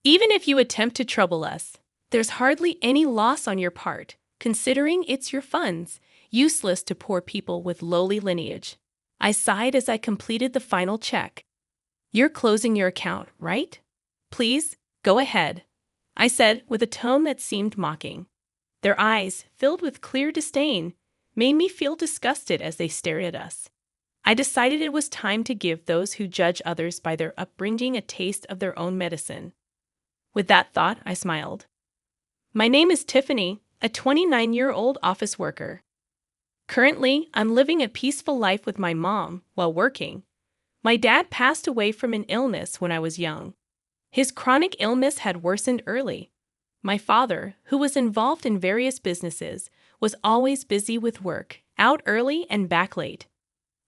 Even if you attempt to trouble us, there's hardly any loss on your part, considering it's your funds, useless to poor people with lowly lineage. I sighed as I completed the final check. You're closing your account, right? Please, go ahead, I said with a tone that seemed mocking. Their eyes, filled with clear disdain, made me feel disgusted as they stared at us. I decided it was time to give those who judge others by their upbringing a taste of their own medicine. With that thought, I smiled. My name is Tiffany, a 29-year-old office worker. Currently, I'm living a peaceful life with my mom while working. My dad passed away from an illness when I was young. His chronic illness had worsened early. My father, who was involved in various businesses, was always busy with work, out early and back late.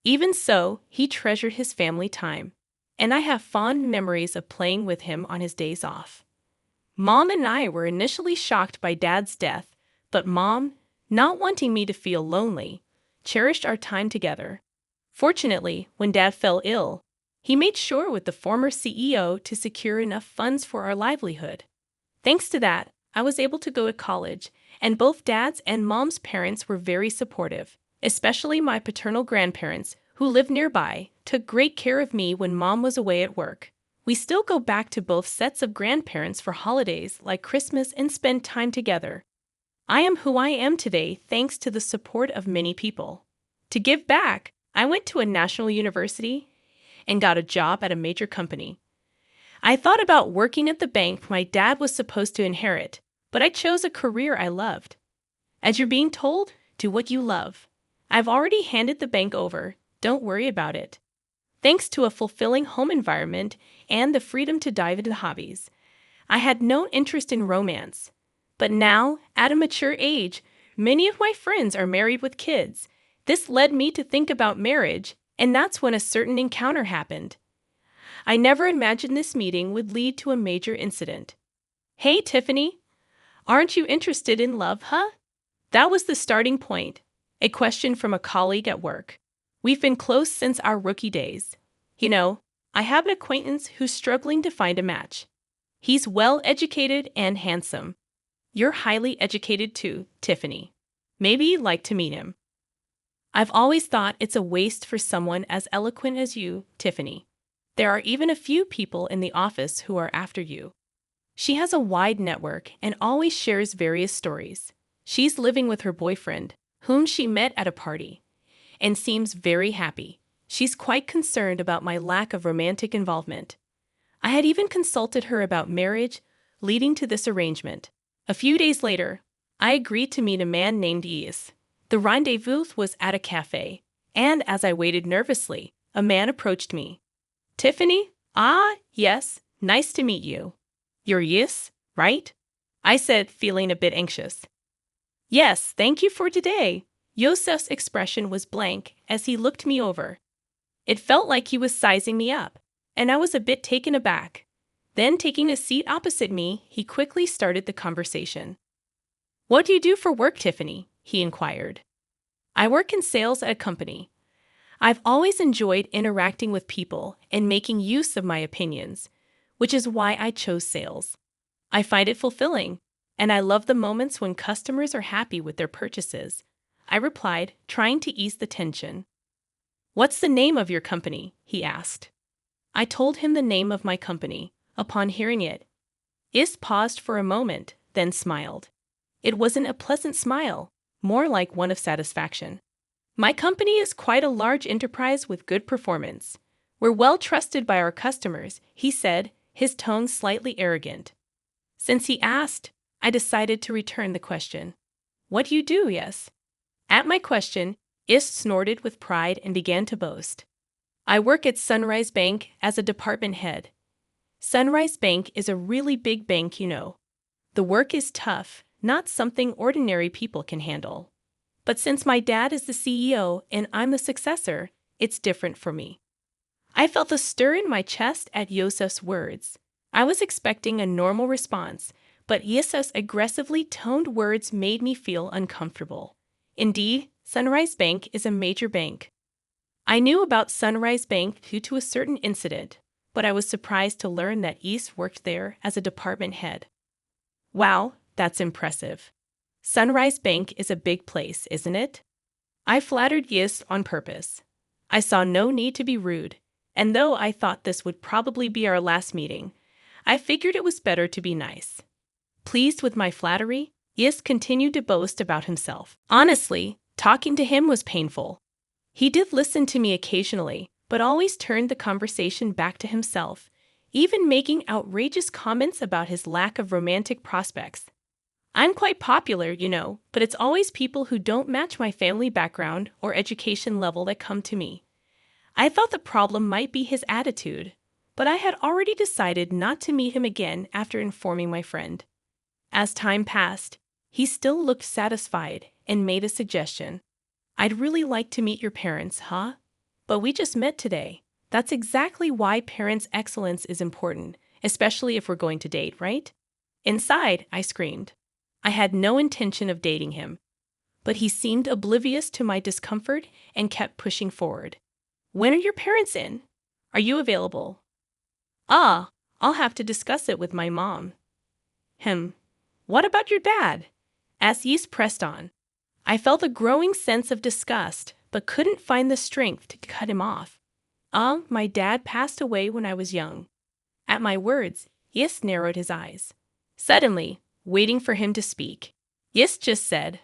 Even so, he treasured his family time, and I have fond memories of playing with him on his days off. Mom and I were initially shocked by Dad's death, but Mom, not wanting me to feel lonely, cherished our time together. Fortunately, when Dad fell ill, he made sure with the former CEO to secure enough funds for our livelihood. Thanks to that, I was able to go to college, and both Dad's and Mom's parents were very supportive, especially my paternal grandparents, who lived nearby, took great care of me when Mom was away at work. We still go back to both sets of grandparents for holidays like Christmas and spend time together. I am who I am today thanks to the support of many people. To give back, I went to a national university and got a job at a major company. I thought about working at the bank my dad was supposed to inherit, but I chose a career I loved. As you're being told, do what you love. I've already handed the bank over, don't worry about it. Thanks to a fulfilling home environment and the freedom to dive into hobbies, I had no interest in romance. But now, at a mature age, many of my friends are married with kids. This led me to think about marriage, and that's when a certain encounter happened. I never imagined this meeting would lead to a major incident. Hey, Tiffany, aren't you interested in love, huh? That was the starting point, a question from a colleague at work. We've been close since our rookie days. You know, I have an acquaintance who's struggling to find a match. He's well-educated and handsome. You're highly educated too, Tiffany. Maybe you'd like to meet him. I've always thought it's a waste for someone as eloquent as you, Tiffany. There are even a few people in the office who are after you. She has a wide network and always shares various stories. She's living with her boyfriend, whom she met at a party, and seems very happy. She's quite concerned about my lack of romantic involvement. I had even consulted her about marriage, leading to this arrangement. A few days later, I agreed to meet a man named Teased. The rendezvous was at a cafe, and as I waited nervously, a man approached me. Tiffany? Ah, yes, nice to meet you. You're Teased, right? I said, feeling a bit anxious. Yes, thank you for today. Yosef's expression was blank as he looked me over. It felt like he was sizing me up, and I was a bit taken aback. Then, taking a seat opposite me, he quickly started the conversation. What do you do for work, Tiffany? He inquired. I work in sales at a company. I've always enjoyed interacting with people and making use of my opinions, which is why I chose sales. I find it fulfilling, and I love the moments when customers are happy with their purchases, I replied, trying to ease the tension. What's the name of your company? He asked. I told him the name of my company. Upon hearing it, Is paused for a moment, then smiled. It wasn't a pleasant smile, more like one of satisfaction. My company is quite a large enterprise with good performance. We're well trusted by our customers, he said, his tone slightly arrogant. Since he asked, I decided to return the question. What do you do, yes? At my question, Ist snorted with pride and began to boast. I work at Sunrise Bank as a department head. Sunrise Bank is a really big bank, you know. The work is tough, not something ordinary people can handle. But since my dad is the CEO and I'm the successor, it's different for me. I felt a stir in my chest at Yosef's words. I was expecting a normal response, but Yosef's aggressively toned words made me feel uncomfortable. Indeed, Sunrise Bank is a major bank. I knew about Sunrise Bank due to a certain incident. but I was surprised to learn that East worked there as a department head. Wow, that's impressive. Sunrise Bank is a big place, isn't it? I flattered Yis on purpose. I saw no need to be rude, and though I thought this would probably be our last meeting, I figured it was better to be nice. Pleased with my flattery, Yis continued to boast about himself. Honestly, talking to him was painful. He did listen to me occasionally, but always turned the conversation back to himself, even making outrageous comments about his lack of romantic prospects. I'm quite popular, but it's always people who don't match my family background or education level that come to me. I thought the problem might be his attitude, but I had already decided not to meet him again after informing my friend. As time passed, he still looked satisfied and made a suggestion. I'd really like to meet your parents, huh? But we just met today. That's exactly why parents' excellence is important, especially if we're going to date, right? Inside, I screamed. I had no intention of dating him, but he seemed oblivious to my discomfort and kept pushing forward. When are your parents in? Are you available? I'll have to discuss it with my mom. What about your dad? As Yeast pressed on, I felt a growing sense of disgust, but couldn't find the strength to cut him off. My dad passed away when I was young. At my words, Yeast narrowed his eyes. Suddenly, waiting for him to speak, Yeast just said,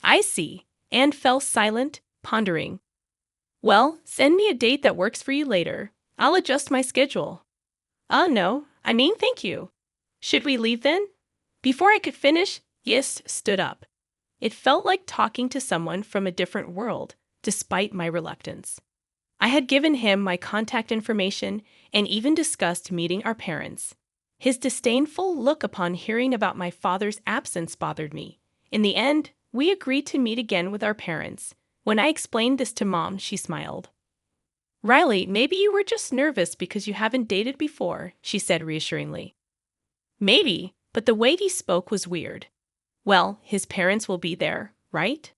I see, and fell silent, pondering. Well, send me a date that works for you later. I'll adjust my schedule. No, thank you. Should we leave then? Before I could finish, Yeast stood up. It felt like talking to someone from a different world, despite my reluctance. I had given him my contact information and even discussed meeting our parents. His disdainful look upon hearing about my father's absence bothered me. In the end, we agreed to meet again with our parents. When I explained this to Mom, she smiled. Riley, maybe you were just nervous because you haven't dated before, she said reassuringly. Maybe, but the way he spoke was weird. Well, his parents will be there, right?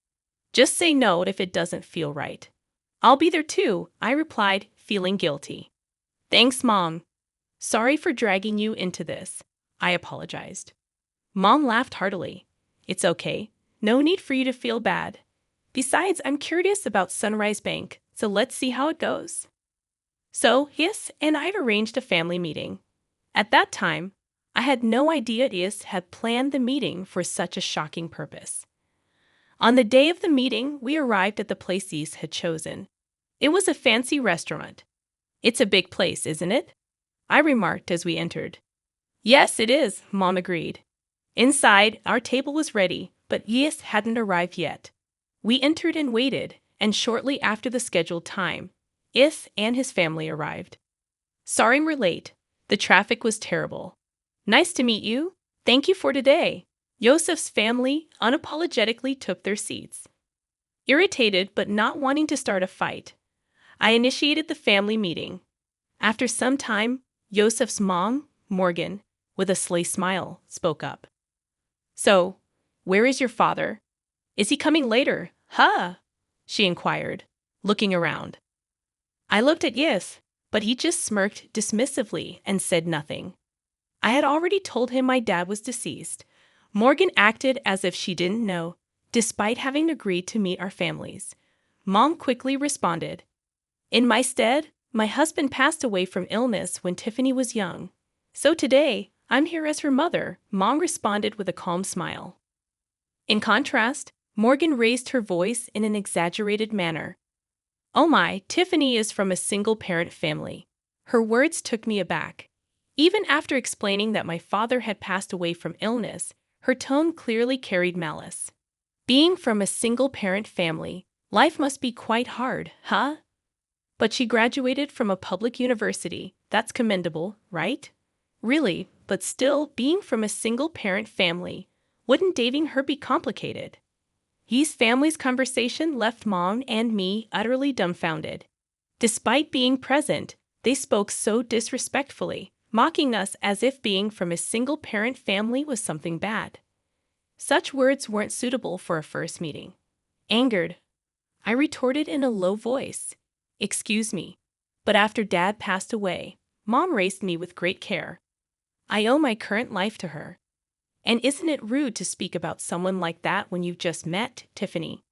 Just say no if it doesn't feel right. I'll be there too, I replied, feeling guilty. Thanks, Mom. Sorry for dragging you into this, I apologized. Mom laughed heartily. It's okay. No need for you to feel bad. Besides, I'm curious about Sunrise Bank, so let's see how it goes. So, Yis and I arranged a family meeting. At that time, I had no idea Yis had planned the meeting for such a shocking purpose. On the day of the meeting, we arrived at the place Yis had chosen. It was a fancy restaurant. It's a big place, isn't it? I remarked as we entered. Yes, it is, Mom agreed. Inside, our table was ready, but Yis hadn't arrived yet. We entered and waited, and shortly after the scheduled time, Yis and his family arrived. Sorry we're late. The traffic was terrible. Nice to meet you. Thank you for today. Yosef's family unapologetically took their seats. Irritated but not wanting to start a fight, I initiated the family meeting. After some time, Yosef's mom, Morgan, with a sly smile, spoke up. So, where is your father? Is he coming later? Huh? She inquired, looking around. I looked at Yis, but he just smirked dismissively and said nothing. I had already told him my dad was deceased. Morgan acted as if she didn't know, despite having agreed to meet our families. Mom quickly responded. In my stead, my husband passed away from illness when Tiffany was young. So today, I'm here as her mother, Mom responded with a calm smile. In contrast, Morgan raised her voice in an exaggerated manner. Oh my, Tiffany is from a single-parent family. Her words took me aback. Even after explaining that my father had passed away from illness, her tone clearly carried malice. Being from a single-parent family, life must be quite hard, huh? But she graduated from a public university. That's commendable, right? Really, but still, being from a single-parent family, wouldn't dating her be complicated? Ye's family's conversation left Mom and me utterly dumbfounded. Despite being present, they spoke so disrespectfully, mocking us as if being from a single-parent family was something bad. Such words weren't suitable for a first meeting. Angered, I retorted in a low voice, Excuse me, but after Dad passed away, Mom raised me with great care. I owe my current life to her. And isn't it rude to speak about someone like that when you've just met, Tiffany?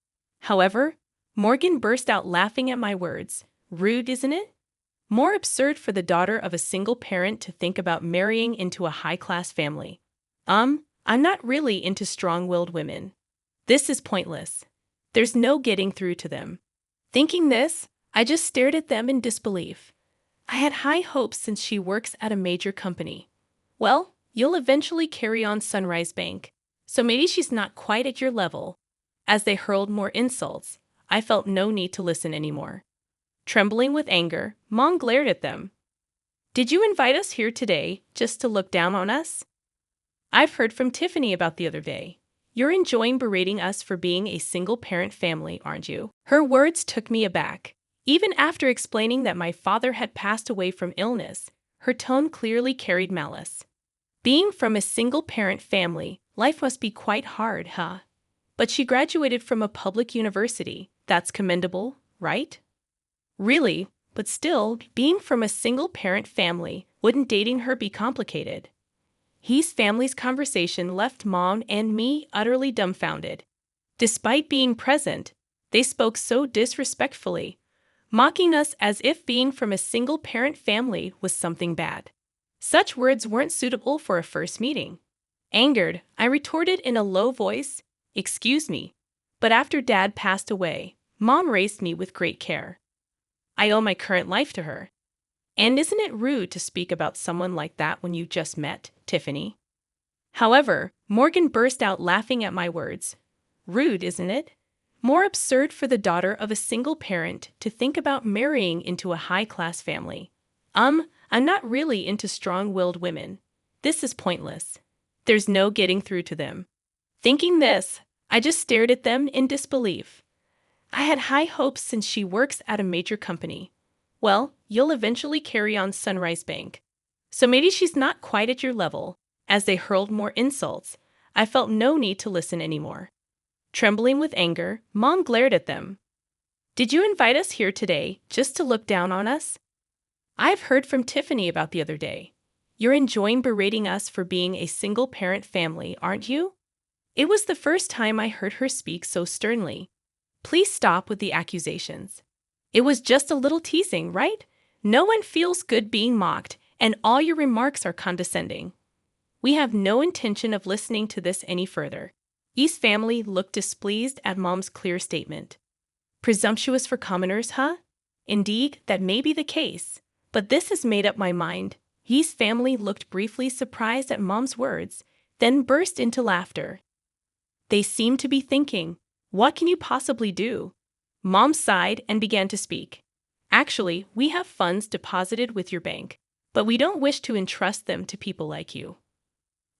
However, Morgan burst out laughing at my words. Rude, isn't it? More absurd for the daughter of a single parent to think about marrying into a high-class family. I'm not really into strong-willed women. This is pointless. There's no getting through to them. Thinking this, I just stared at them in disbelief. I had high hopes since she works at a major company. Well, you'll eventually carry on Sunrise Bank, so maybe she's not quite at your level. As they hurled more insults, I felt no need to listen anymore. Trembling with anger, Mom glared at them. Did you invite us here today just to look down on us? I've heard from Tiffany about the other day. You're enjoying berating us for being a single-parent family, aren't you? Her words took me aback. Even after explaining that my father had passed away from illness, her tone clearly carried malice. Being from a single-parent family, life must be quite hard, huh? But she graduated from a public university. That's commendable, right? Really, but still, being from a single-parent family, wouldn't dating her be complicated? His family's conversation left Mom and me utterly dumbfounded. Despite being present, they spoke so disrespectfully, mocking us as if being from a single-parent family was something bad. Such words weren't suitable for a first meeting. Angered, I retorted in a low voice, "Excuse me, but after Dad passed away, Mom raised me with great care. I owe my current life to her. And isn't it rude to speak about someone like that when you just met, Tiffany?" However, Morgan burst out laughing at my words. Rude, isn't it? More absurd for the daughter of a single parent to think about marrying into a high-class family. I'm not really into strong-willed women. This is pointless. There's no getting through to them. Thinking this, I just stared at them in disbelief. I had high hopes since she works at a major company. Well, you'll eventually carry on Sunrise Bank, so maybe she's not quite at your level. As they hurled more insults, I felt no need to listen anymore. Trembling with anger, Mom glared at them. Did you invite us here today just to look down on us? I've heard from Tiffany about the other day. You're enjoying berating us for being a single-parent family, aren't you? It was the first time I heard her speak so sternly. Please stop with the accusations. It was just a little teasing, right? No one feels good being mocked, and all your remarks are condescending. We have no intention of listening to this any further. E's family looked displeased at Mom's clear statement. Presumptuous for commoners, huh? Indeed, that may be the case, but this has made up my mind. E's family looked briefly surprised at Mom's words, then burst into laughter. They seemed to be thinking, what can you possibly do? Mom sighed and began to speak. Actually, we have funds deposited with your bank, but we don't wish to entrust them to people like you.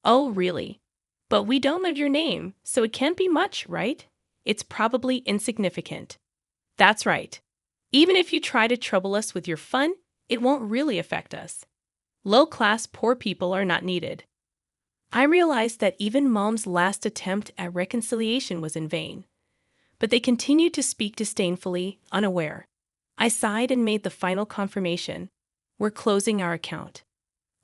Oh, really? But we don't know your name, so it can't be much, right? It's probably insignificant. That's right. Even if you try to trouble us with your fun, it won't really affect us. Low-class poor people are not needed. I realized that even Mom's last attempt at reconciliation was in vain. But they continued to speak disdainfully, unaware. I sighed and made the final confirmation. We're closing our account.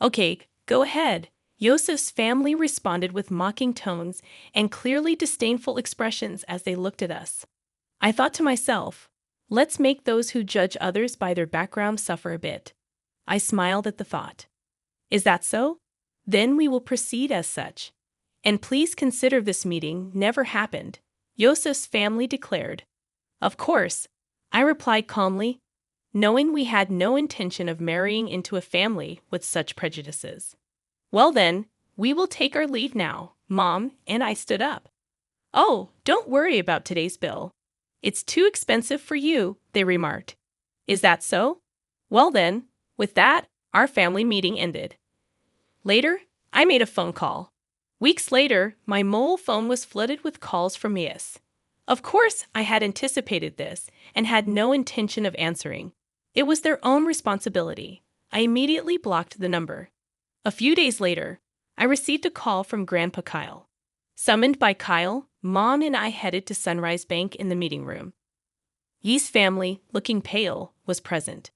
Okay, go ahead. Yosef's family responded with mocking tones and clearly disdainful expressions as they looked at us. I thought to myself, let's make those who judge others by their background suffer a bit. I smiled at the thought. Is that so? Then we will proceed as such. And please consider this meeting never happened, Yosef's family declared. Of course, I replied calmly, knowing we had no intention of marrying into a family with such prejudices. Well then, we will take our leave now, Mom, and I stood up. Oh, don't worry about today's bill. It's too expensive for you, they remarked. Is that so? Well then, with that, our family meeting ended. Later, I made a phone call. Weeks later, my mobile phone was flooded with calls from Yes. Of course, I had anticipated this and had no intention of answering. It was their own responsibility. I immediately blocked the number. A few days later, I received a call from Grandpa Kyle. Summoned by Kyle, Mom and I headed to Sunrise Bank in the meeting room. Ye's family, looking pale, was present.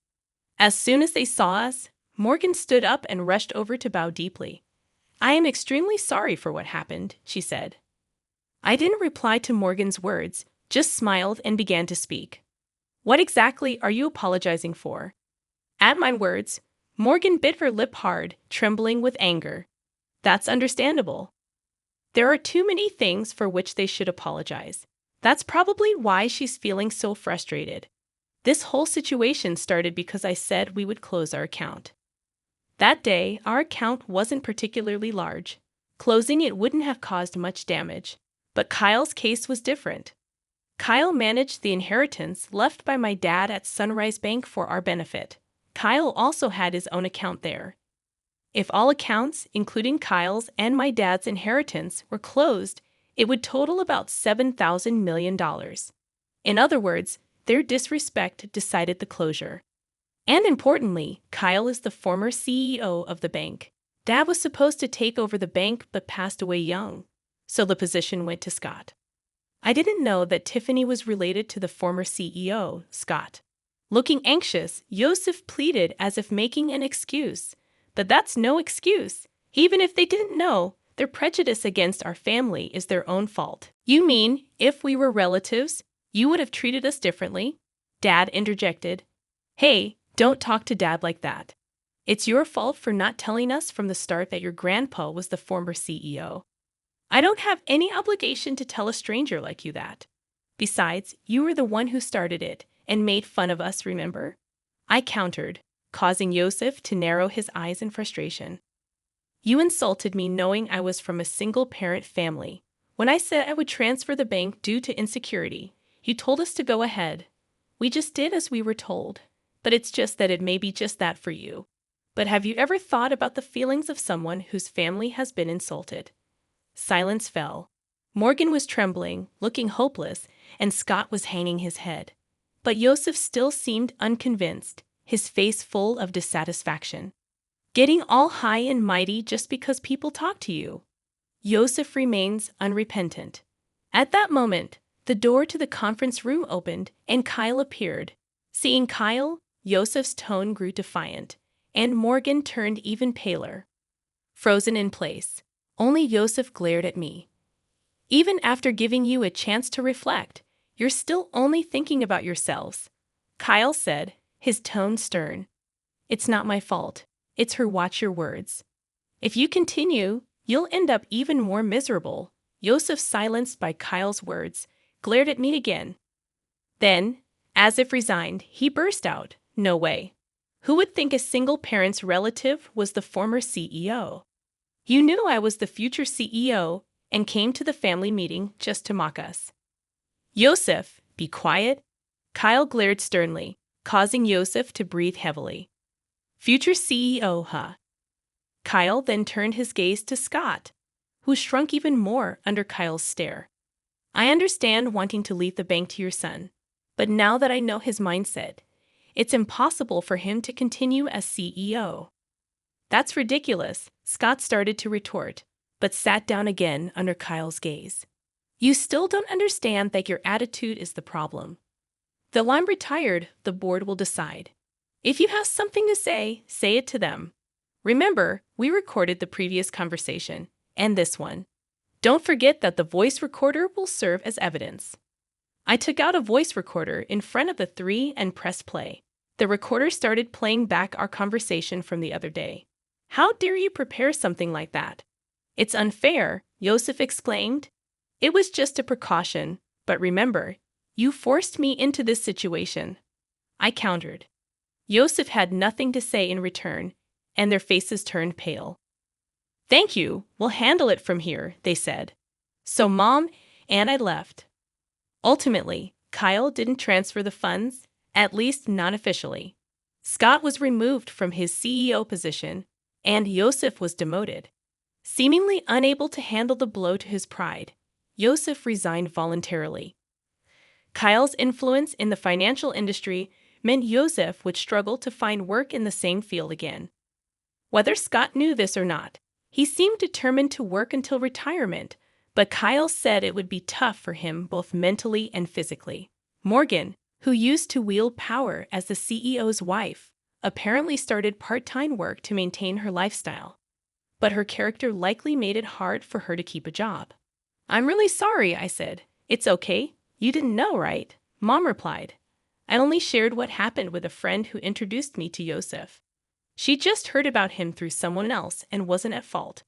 As soon as they saw us, Morgan stood up and rushed over to bow deeply. "I am extremely sorry for what happened," she said. I didn't reply to Morgan's words, just smiled and began to speak. "What exactly are you apologizing for?" At my words, Morgan bit her lip hard, trembling with anger. "That's understandable. There are too many things for which they should apologize. That's probably why she's feeling so frustrated. This whole situation started because I said we would close our account. That day, our account wasn't particularly large. Closing it wouldn't have caused much damage. But Kyle's case was different. Kyle managed the inheritance left by my dad at Sunrise Bank for our benefit. Kyle also had his own account there. If all accounts, including Kyle's and my dad's inheritance, were closed, it would total about $7,000 million. In other words, their disrespect decided the closure. And importantly, Kyle is the former CEO of the bank. Dad was supposed to take over the bank but passed away young, so the position went to Scott. I didn't know that Tiffany was related to the former CEO, Scott. Looking anxious, Yosef pleaded as if making an excuse. But that's no excuse. Even if they didn't know, their prejudice against our family is their own fault. "You mean, if we were relatives, you would have treated us differently?" Dad interjected. "Hey, don't talk to Dad like that. It's your fault for not telling us from the start that your grandpa was the former CEO. I don't have any obligation to tell a stranger like you that. Besides, you were the one who started it and made fun of us, remember?" I countered, causing Yosef to narrow his eyes in frustration. "You insulted me knowing I was from a single-parent family. When I said I would transfer the bank due to insecurity, you told us to go ahead. We just did as we were told. But it's just that it may be just that for you. But have you ever thought about the feelings of someone whose family has been insulted?" Silence fell. Morgan was trembling, looking hopeless, and Scott was hanging his head. But Yosef still seemed unconvinced, his face full of dissatisfaction. "Getting all high and mighty just because people talk to you." Yosef remains unrepentant. At that moment, the door to the conference room opened and Kyle appeared. Seeing Kyle, Yosef's tone grew defiant, and Morgan turned even paler. Frozen in place, only Yosef glared at me. "Even after giving you a chance to reflect, you're still only thinking about yourselves," Kyle said, his tone stern. "It's not my fault. It's her. Watch your words. If you continue, you'll end up even more miserable." Yosef, silenced by Kyle's words, glared at me again. Then, as if resigned, he burst out, "No way. Who would think a single parent's relative was the former CEO? You knew I was the future CEO and came to the family meeting just to mock us." "Yosef, be quiet." Kyle glared sternly, causing Yosef to breathe heavily. "Future CEO, huh?" Kyle then turned his gaze to Scott, who shrunk even more under Kyle's stare. "I understand wanting to leave the bank to your son, but now that I know his mindset, it's impossible for him to continue as CEO." "That's ridiculous," Scott started to retort, but sat down again under Kyle's gaze. "You still don't understand that your attitude is the problem. Till I'm retired, the board will decide. If you have something to say it to them. Remember, we recorded the previous conversation, and this one. Don't forget that the voice recorder will serve as evidence." I took out a voice recorder in front of the three and pressed play. The recorder started playing back our conversation from the other day. "How dare you prepare something like that?" "It's unfair," Yosef exclaimed. "It was just a precaution, but remember, you forced me into this situation." I countered. Yosef had nothing to say in return, and their faces turned pale. "Thank you, we'll handle it from here," they said. So Mom and I left. Ultimately, Kyle didn't transfer the funds, at least not officially. Scott was removed from his CEO position, and Yosef was demoted. Seemingly unable to handle the blow to his pride, Yosef resigned voluntarily. Kyle's influence in the financial industry meant Yosef would struggle to find work in the same field again. Whether Scott knew this or not, he seemed determined to work until retirement, but Kyle said it would be tough for him both mentally and physically. Morgan, who used to wield power as the CEO's wife, apparently started part-time work to maintain her lifestyle. But her character likely made it hard for her to keep a job. I'm really sorry, I said. It's okay. You didn't know, right? Mom replied. I only shared what happened with a friend who introduced me to Yosef. She just heard about him through someone else and wasn't at fault.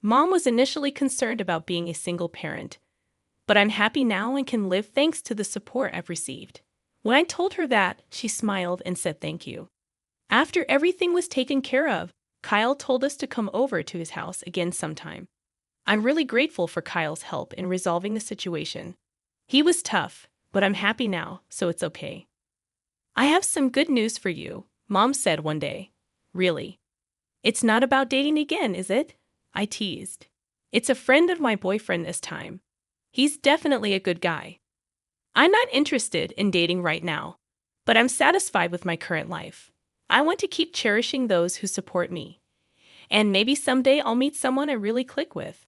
Mom was initially concerned about being a single parent, but I'm happy now and can live thanks to the support I've received. When I told her that, she smiled and said thank you. After everything was taken care of, Kyle told us to come over to his house again sometime. I'm really grateful for Kyle's help in resolving the situation. He was tough, but I'm happy now, so it's okay. I have some good news for you, Mom said one day. Really? It's not about dating again, is it? I teased. It's a friend of my boyfriend this time. He's definitely a good guy. I'm not interested in dating right now, but I'm satisfied with my current life. I want to keep cherishing those who support me. And maybe someday I'll meet someone I really click with.